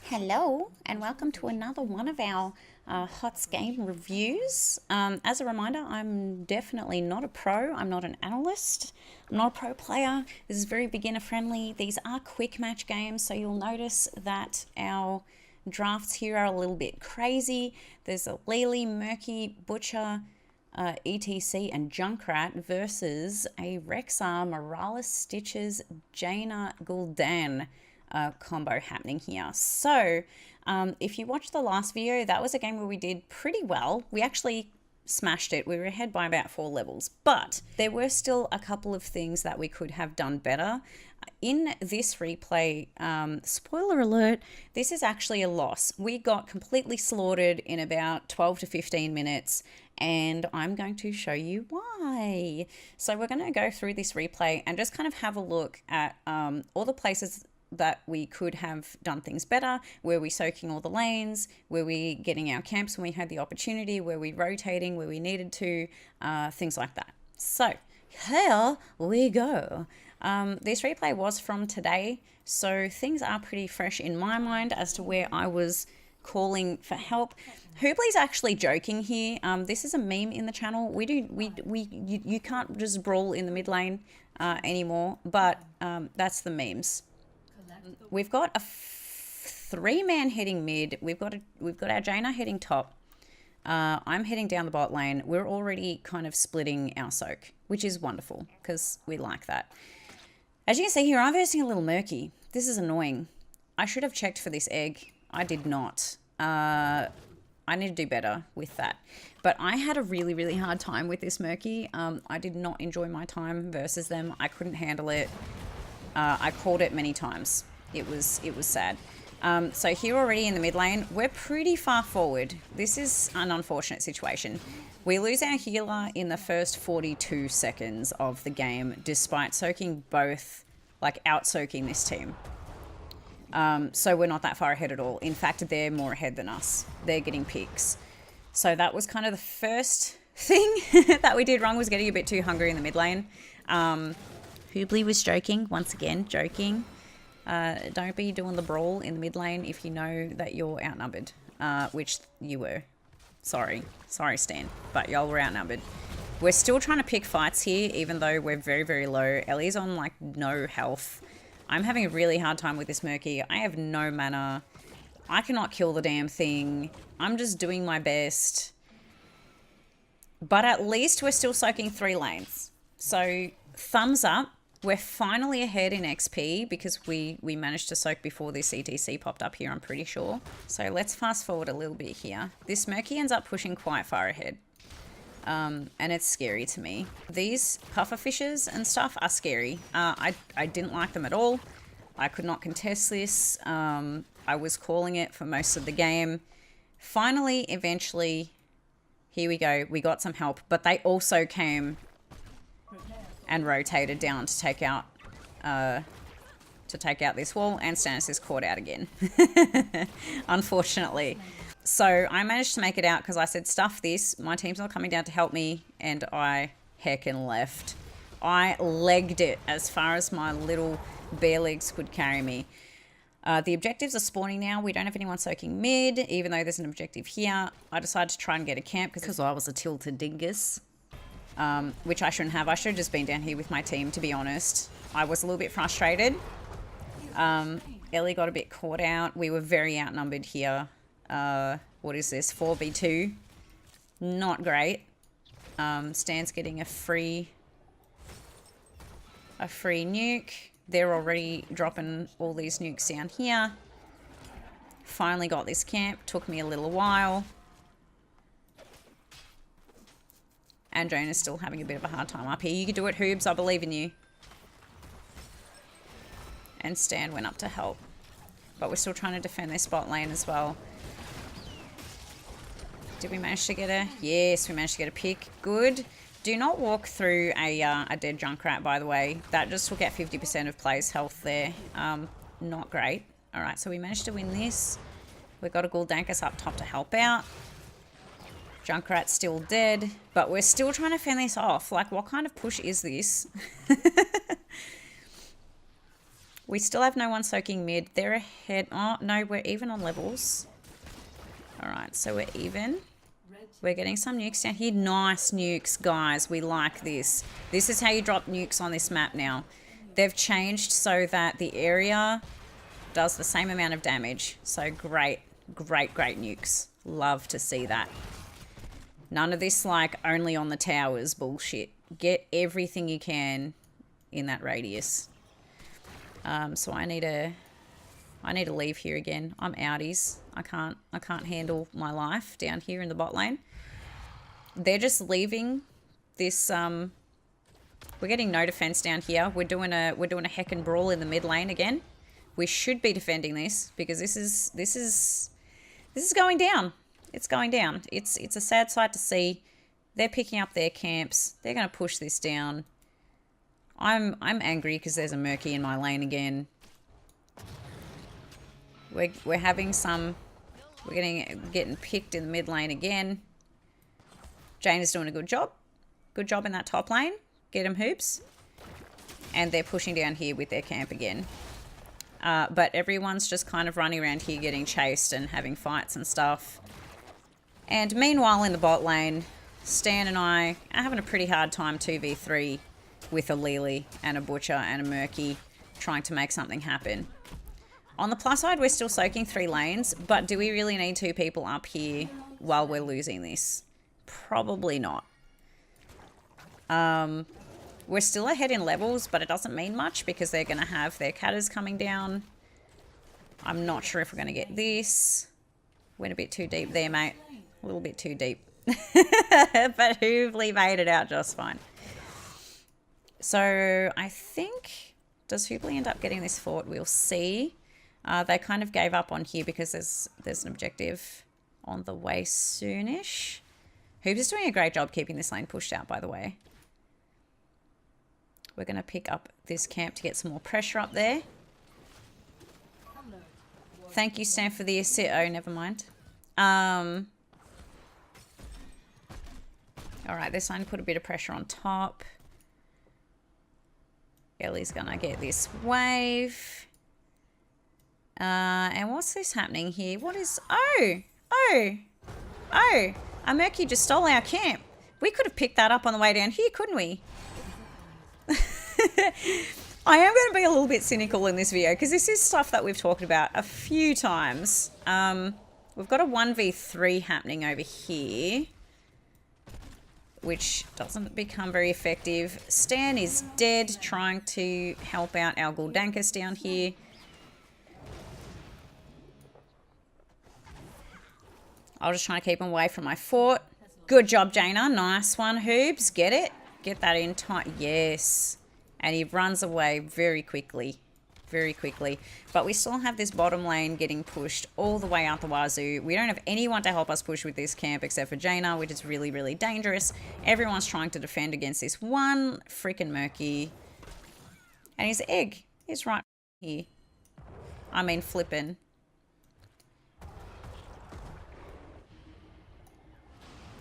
Hello and welcome to another one of our HOTS game reviews. As a reminder, I'm definitely not a pro. I'm not an analyst. I'm not a pro player. This is very beginner friendly. These are quick match games, so you'll notice that our drafts here are a little bit crazy. There's a Lily, Murky, Butcher, ETC and Junkrat versus a Rexar, Morales, Stitches, Jaina, Gul'dan combo happening here. So if you watched the last video, that was a game where we did pretty well. We actually smashed it. We were ahead by about 4 levels, but there were still a couple of things that we could have done better. In this replay, spoiler alert, this is actually a loss. We got completely slaughtered in about 12 to 15 minutes, and I'm going to show you why. So we're going to go through this replay and just kind of have a look at all the places that we could have done things better. Were we soaking all the lanes? Were we getting our camps when we had the opportunity? Were we rotating where we needed to? Things like that. So here we go. This replay was from today, so things are pretty fresh in my mind as to where I was calling for help. Hoobly's actually joking here. This is a meme in the channel. You can't just brawl in the mid lane anymore, but that's the memes. We've got a 3-man heading mid. We've got our Jaina heading top. I'm heading down the bot lane. We're already kind of splitting our soak, which is wonderful because we like that. As you can see here, I'm versing a little murky. This is annoying. I should have checked for this egg. I did not. I need to do better with that. But I had a really, really hard time with this murky. I did not enjoy my time versus them. I couldn't handle it. I called it many times. It was sad. So here already in the mid lane, we're pretty far forward. This is an unfortunate situation. We lose our healer in the first 42 seconds of the game, despite soaking both, like out-soaking this team. So we're not that far ahead at all. In fact, they're more ahead than us. They're getting picks. So that was kind of the first thing that we did wrong, was getting a bit too hungry in the mid lane. Hoobly was joking, once again, joking. Don't be doing the brawl in the mid lane if you know that you're outnumbered, which you were. Sorry, Stan, but y'all were outnumbered. We're still trying to pick fights here, even though we're very, very low. Ellie's on, like, no health. I'm having a really hard time with this Murky. I have no mana. I cannot kill the damn thing. I'm just doing my best. But at least we're still soaking 3 lanes. So, thumbs up. We're finally ahead in XP because we managed to soak before this ETC popped up here, I'm pretty sure. So let's fast forward a little bit here. This Murky ends up pushing quite far ahead. And it's scary to me. These puffer fishes and stuff are scary. I didn't like them at all. I could not contest this. I was calling it for most of the game. Finally, eventually, here we go. We got some help, but they also came and rotated down to take out this wall, and Stannis is caught out again. Unfortunately. So I managed to make it out because I said, stuff this, my team's not coming down to help me, and I heckin' left. I legged it as far as my little bare legs could carry me. The objectives are spawning now. We don't have anyone soaking mid, even though there's an objective here. I decided to try and get a camp because I was a tilted dingus. Which I shouldn't have. I should have just been down here with my team, to be honest. I was a little bit frustrated. Ellie got a bit caught out. We were very outnumbered here. What is this? 4v2. Not great. Stan's getting a free nuke. They're already dropping all these nukes down here. Finally got this camp. Took me a little while. And Jonah's still having a bit of a hard time up here. You can do it, Hoobs. I believe in you. And Stan went up to help. But we're still trying to defend their spot lane as well. Did we manage to get a... Yes, we managed to get a pick. Good. Do not walk through a dead Junkrat, by the way. That just took out 50% of players' health there. Not great. Alright, so we managed to win this. We've got a Gul'dankus up top to help out. Junkrat's still dead, but we're still trying to fend this off. Like, what kind of push is this? We still have no one soaking mid. They're ahead. Oh, no, we're even on levels. All right, so we're even. We're getting some nukes down here. Nice nukes, guys. We like this. This is how you drop nukes on this map now. They've changed so that the area does the same amount of damage. So great, great, great nukes. Love to see that. None of this like only on the towers bullshit. Get everything you can in that radius. So I need to leave here again. I'm outies. I can't handle my life down here in the bot lane. They're just leaving this. We're getting no defense down here. We're doing a heckin' brawl in the mid lane again. We should be defending this because this is going down. It's going down. It's a sad sight to see. They're picking up their camps. They're going to push this down. I'm angry because there's a Murky in my lane again. We're having some. We're getting picked in the mid lane again. Jane is doing a good job. Good job in that top lane. Get him hoops. And they're pushing down here with their camp again. But everyone's just kind of running around here getting chased and having fights and stuff. And meanwhile in the bot lane, Stan and I are having a pretty hard time 2v3 with a Lily and a Butcher and a Murky trying to make something happen. On the plus side, we're still soaking 3 lanes, but do we really need 2 people up here while we're losing this? Probably not. We're still ahead in levels, but it doesn't mean much because they're going to have their catters coming down. I'm not sure if we're going to get this. Went a bit too deep there, mate. A little bit too deep. But Hoovely made it out just fine. So I think, does Hoovely end up getting this fort? We'll see. They kind of gave up on here because there's an objective on the way soonish. Hoops is doing a great job keeping this lane pushed out, by the way. We're going to pick up this camp to get some more pressure up there. Thank you, Stan, for the assist. Oh, never mind. Alright, this line put a bit of pressure on top. Ellie's going to get this wave. And what's this happening here? What is... Oh! A Murky just stole our camp. We could have picked that up on the way down here, couldn't we? I am going to be a little bit cynical in this video because this is stuff that we've talked about a few times. We've got a 1v3 happening over here, which doesn't become very effective. Stan is dead, trying to help out our Guldankus down here. I'll just try to keep him away from my fort. Good job, Jaina. Nice one, Hoobs. Get it. Get that in tight. Yes. And he runs away very quickly. Very quickly. But we still have this bottom lane getting pushed all the way out the wazoo. We don't have anyone to help us push with this camp except for Jaina, which is really, really dangerous. Everyone's trying to defend against this one freaking Murky. And his egg is right here. I mean, flippin'.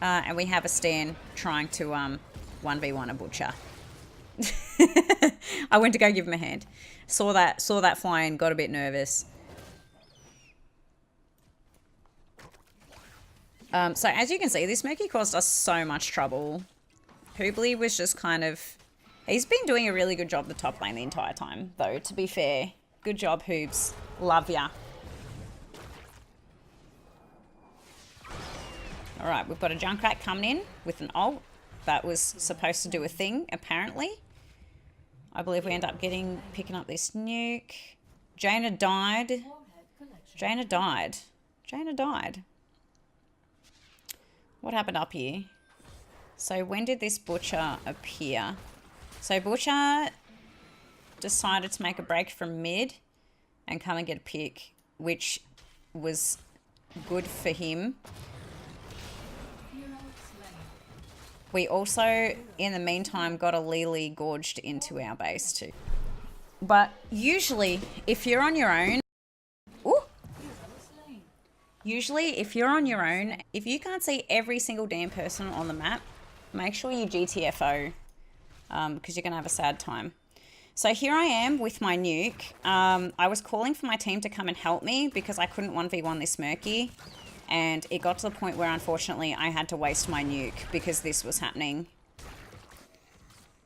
And we have a Stan trying to 1v1 a Butcher. I went to go give him a hand. Saw that fly in, got a bit nervous. So as you can see, this Murky caused us so much trouble. Hoobly was just kind of... He's been doing a really good job the top lane the entire time, though, to be fair. Good job, Hoobs. Love ya. Alright, we've got a Junkrat coming in with an ult. That was supposed to do a thing, apparently. I believe we end up picking up this nuke. Jaina died. Jaina died. Jaina died. What happened up here? So when did this Butcher appear? So Butcher decided to make a break from mid and come and get a pick, which was good for him. We also, in the meantime, got a Lily gorged into our base too. But usually, if you're on your own... Ooh! Usually, if you're on your own, if you can't see every single damn person on the map, make sure you GTFO, because you're going to have a sad time. So here I am with my nuke. I was calling for my team to come and help me because I couldn't 1v1 this Murky. And it got to the point where, unfortunately, I had to waste my nuke because this was happening.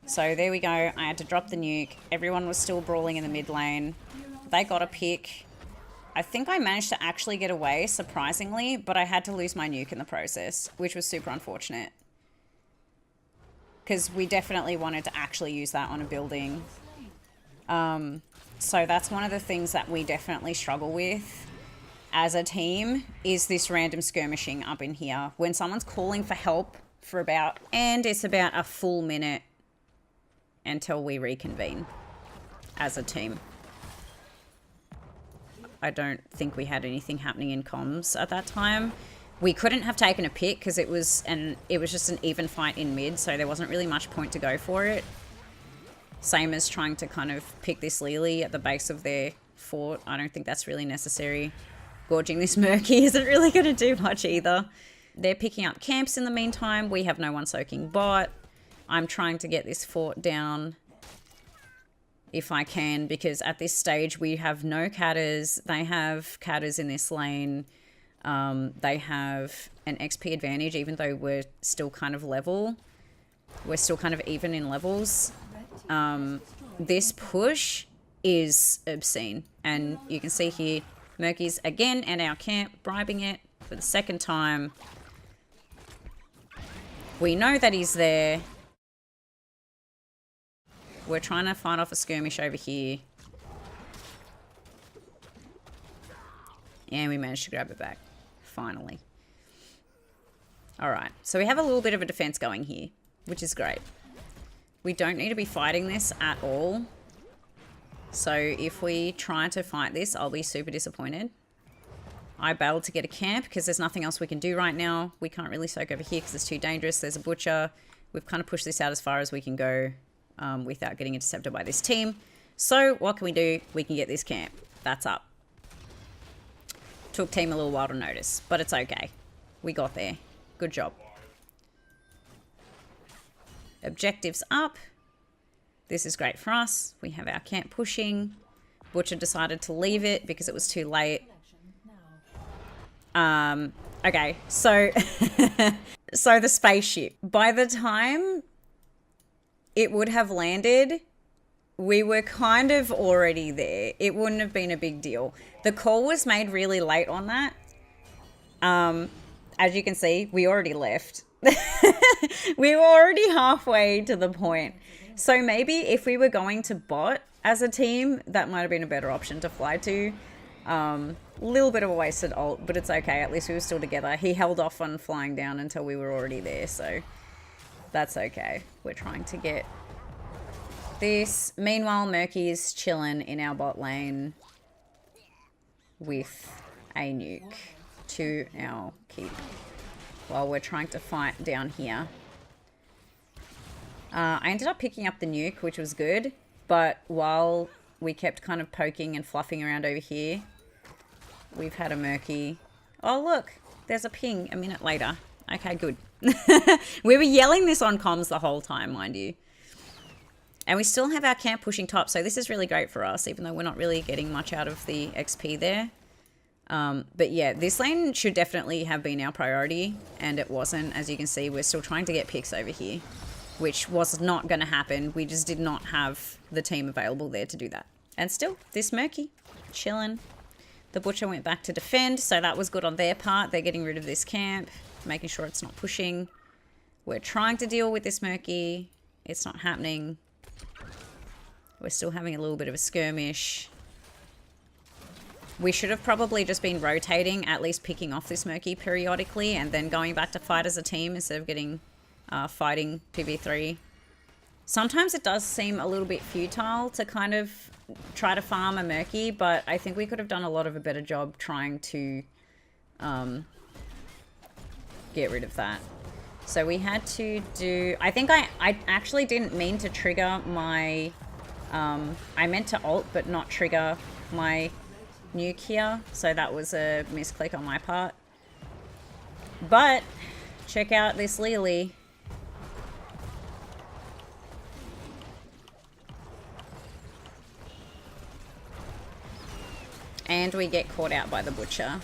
So there we go. I had to drop the nuke. Everyone was still brawling in the mid lane. They got a pick. I think I managed to actually get away, surprisingly, but I had to lose my nuke in the process, which was super unfortunate. Because we definitely wanted to actually use that on a building. So that's one of the things that we definitely struggle with as a team, is this random skirmishing up in here. When someone's calling for help for about, and it's about a full minute until we reconvene as a team. I don't think we had anything happening in comms at that time. We couldn't have taken a pick because it was just an even fight in mid, so there wasn't really much point to go for it. Same as trying to kind of pick this Lily at the base of their fort. I don't think that's really necessary. Gorging this Murky isn't really going to do much either. They're picking up camps in the meantime. We have no one soaking bot. I'm trying to get this fort down if I can, because at this stage we have no catters. They have catters in this lane. They have an XP advantage, even though we're still kind of level. We're still kind of even in levels. This push is obscene. And you can see here, Murky's again in our camp, bribing it for the second time. We know that he's there. We're trying to fight off a skirmish over here. And we managed to grab it back. Finally. Alright, so we have a little bit of a defense going here, which is great. We don't need to be fighting this at all. So if we try to fight this, I'll be super disappointed. I bailed to get a camp because there's nothing else we can do right now. We can't really soak over here because it's too dangerous. There's a butcher. We've kind of pushed this out as far as we can go without getting intercepted by this team. So what can we do? We can get this camp. That's up. Took team a little while to notice, but it's okay. We got there. Good job. Objectives up. This is great for us. We have our camp pushing. Butcher decided to leave it because it was too late. Okay, so so the spaceship. By the time it would have landed, we were kind of already there. It wouldn't have been a big deal. The call was made really late on that. As you can see, we already left. We were already halfway to the point. So maybe if we were going to bot as a team, that might have been a better option to fly to. Little bit of a wasted ult, but it's okay. At least we were still together. He held off on flying down until we were already there, so that's okay. We're trying to get this. Meanwhile, Murky is chilling in our bot lane with a nuke to our keep while we're trying to fight down here. I ended up picking up the nuke, which was good, but while we kept kind of poking and fluffing around over here, we've had a Murky. Oh, look, there's a ping a minute later. Okay, good. We were yelling this on comms the whole time, mind you. And we still have our camp pushing top, so this is really great for us, even though we're not really getting much out of the XP there. But yeah, this lane should definitely have been our priority, and it wasn't. As you can see, we're still trying to get picks over here, which was not going to happen. We just did not have the team available there to do that. And still, this Murky, chilling. The butcher went back to defend, so that was good on their part. They're getting rid of this camp, making sure it's not pushing. We're trying to deal with this Murky. It's not happening. We're still having a little bit of a skirmish. We should have probably just been rotating, at least picking off this Murky periodically, and then going back to fight as a team instead of getting fighting 2v3. Sometimes it does seem a little bit futile to kind of try to farm a Murky, but I think we could have done a lot of a better job trying to get rid of that. So we had to do... I think I actually didn't mean to trigger my... I meant to ult, but not trigger my nuke here. So that was a misclick on my part. But check out this Lily. and we get caught out by the butcher.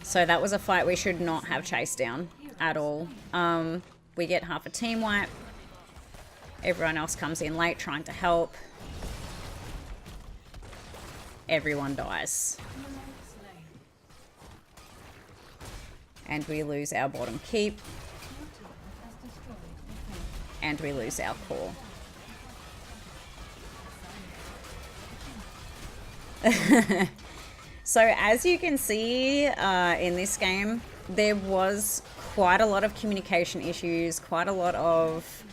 So that was a fight we should not have chased down at all. We get half a team wipe. Everyone else comes in late trying to help. Everyone dies. And we lose our bottom keep. And we lose our core. So as you can see in this game, there was quite a lot of communication issues, quite a lot of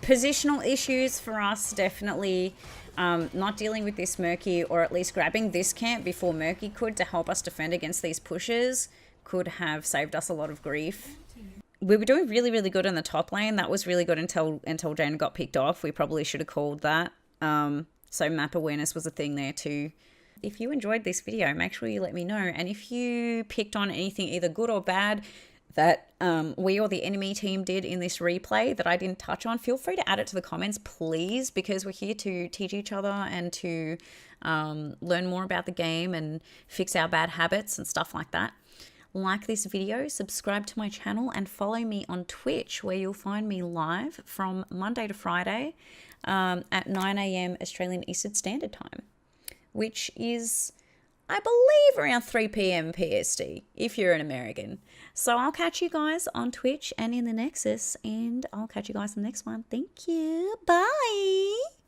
positional issues for us, definitely. Not dealing with this Murky, or at least grabbing this camp before Murky could to help us defend against these pushes, could have saved us a lot of grief. We were doing really, really good in the top lane. That was really good until Jaina got picked off. We probably should have called that. So map awareness was a thing there too. If you enjoyed this video, make sure you let me know. And if you picked on anything either good or bad that we or the enemy team did in this replay that I didn't touch on, feel free to add it to the comments, please, because we're here to teach each other and to learn more about the game and fix our bad habits and stuff like that. Like this video, subscribe to my channel, and follow me on Twitch, where you'll find me live from Monday to Friday at 9 AM Australian Eastern Standard Time, which is, I believe, around 3 PM PST, if you're an American. So I'll catch you guys on Twitch and in the Nexus, and I'll catch you guys in the next one. Thank you. Bye.